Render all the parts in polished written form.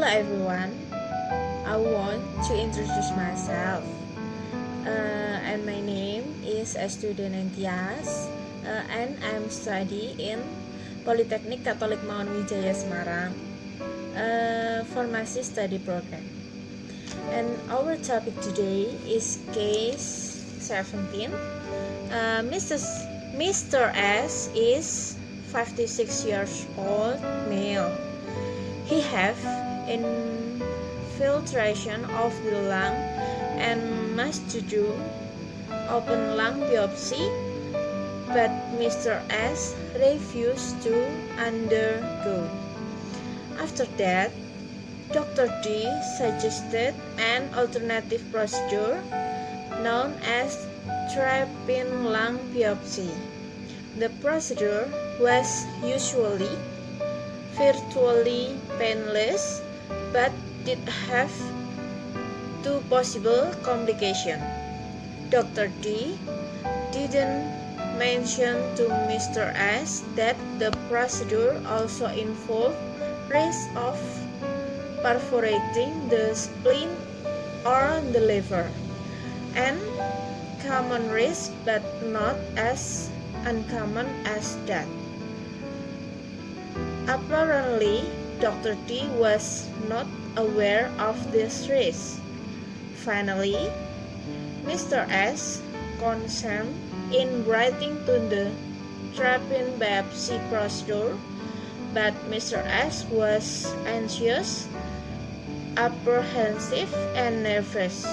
Hello everyone, I want to introduce myself. And my name is Estu Widianingtyas, and I'm studying in POLITEKNIK KATOLIK MANGUNWIJAYA Semarang, Farmasi study program. And our topic today is case 17. Mr. S is 56 years old male. He have infiltration of the lung and must to do open lung biopsy, but Mr. S refused to undergo. After that, Dr. D suggested an alternative procedure known as trephine lung biopsy. The procedure was usually virtually painless, but did have two possible complications. Dr. D didn't mention to Mr. S that the procedure also involved risk of perforating the spleen or the liver, and common risk but not as uncommon as that. Apparently, Dr. D was not aware of this risk. Finally, Mr. S consent in writing to the trephine biopsy procedure, but Mr. S was anxious, apprehensive, and nervous.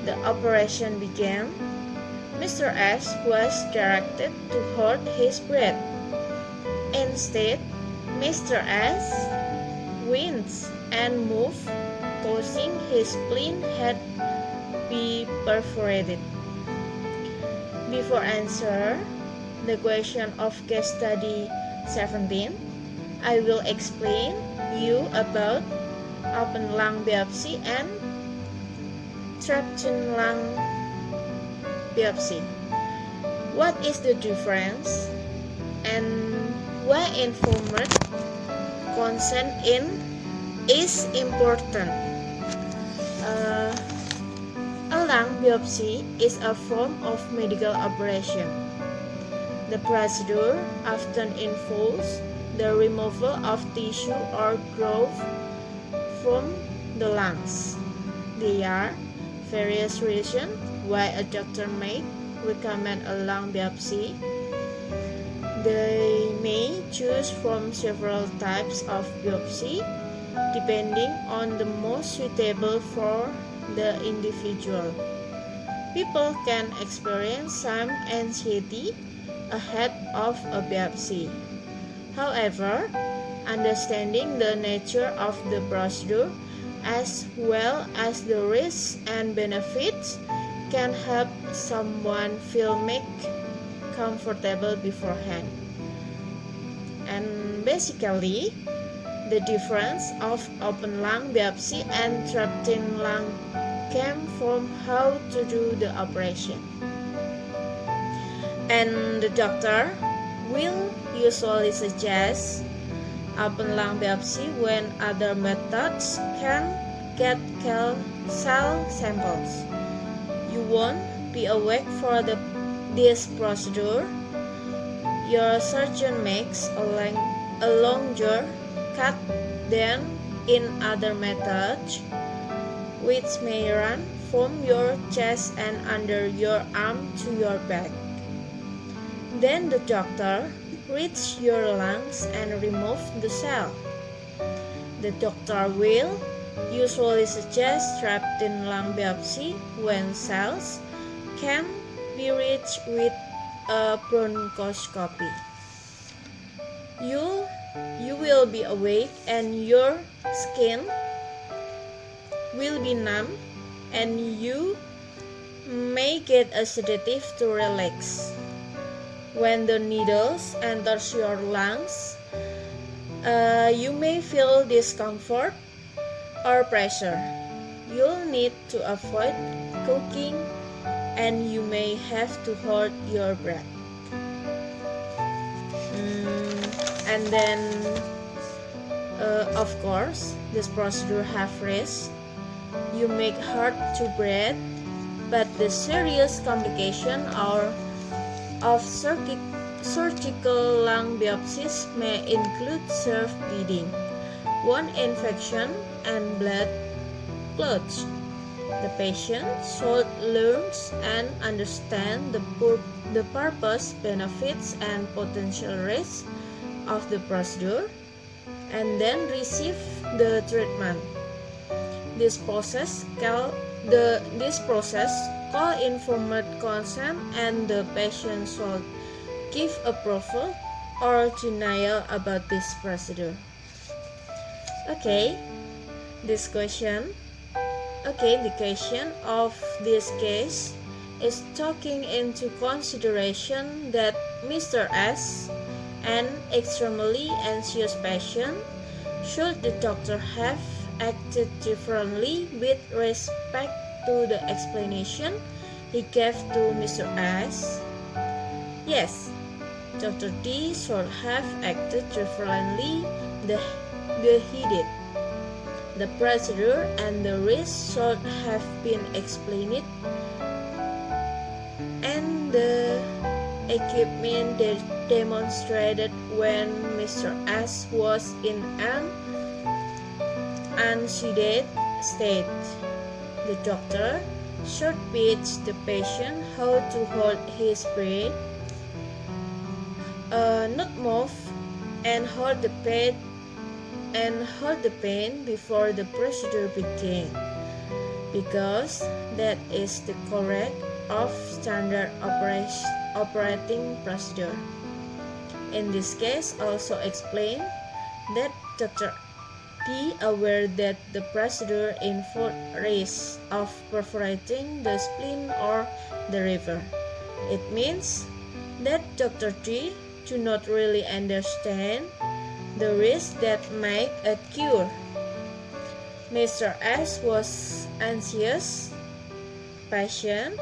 The operation began. Mr. S was directed to hold his breath. Instead, Mr. S winced and moved, causing his spleen had be perforated. Before answer the question of case study 17, I will explain you about open lung biopsy and trephine lung biopsy. What is the difference and why informed consent is important? A lung biopsy is a form of medical operation. The procedure often involves the removal of tissue or growth from the lungs. There are various reasons why a doctor may recommend a lung biopsy. They may choose from several types of biopsy depending on the most suitable for the individual. People can experience some anxiety ahead of a biopsy. However, understanding the nature of the procedure as well as the risks and benefits can help someone feel comfortable beforehand. And basically, the difference of open lung biopsy and trephine lung came from how to do the operation. And the doctor will usually suggest open lung biopsy when other methods can get cell samples. You won't be awake for this procedure. Your surgeon makes a longer cut than in other methods, which may run from your chest and under your arm to your back. Then the doctor reads your lungs and remove the cell. The doctor will usually suggest trephine lung biopsy when cells can be reached with a bronchoscopy. You will be awake and your skin will be numb, and you may get a sedative to relax. When the needles enters your lungs, you may feel discomfort or pressure. You'll need to avoid choking, and you may have to hold your breath. And then Of course, this procedure have risks. You make hard to breathe, but the serious complication of surgical lung biopsies may include severe bleeding, wound infection, and blood clots. The patient should learn and understand the purpose, benefits, and potential risks of the procedure, and then receive the treatment. This process called informed consent, and the patient should give approval or denial about this procedure. The question of this case is taking into consideration that Mr. S, an extremely anxious patient, should the doctor have acted differently with respect to the explanation he gave to Mr. S? Yes, Dr. D should have acted differently than he did. The procedure and the risk should have been explained, and the equipment demonstrated when Mr. S was in an unsedated state. The doctor should teach the patient how to hold his breath, not move, and hold the pain before the procedure begins, because that is the correct of standard operating procedure. In this case, also explain that Dr. D aware that the procedure involved risk of perforating the spleen or the liver. It means that Dr. D do not really understand the risk that might occur. Mr. S was anxious patient,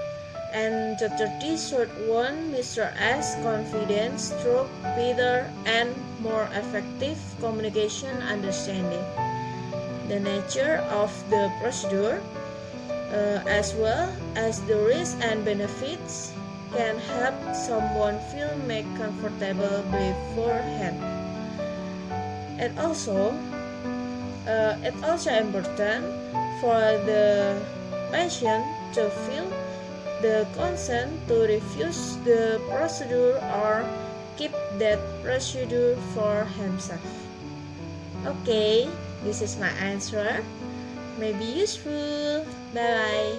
and Dr. D should want Mr. S confidence through better and more effective communication understanding. The nature of the procedure, as well as the risks and benefits, can help someone feel more comfortable beforehand. It's also important for the patient to feel the consent to refuse the procedure or keep that procedure for himself. This is my answer. May be useful. Bye bye.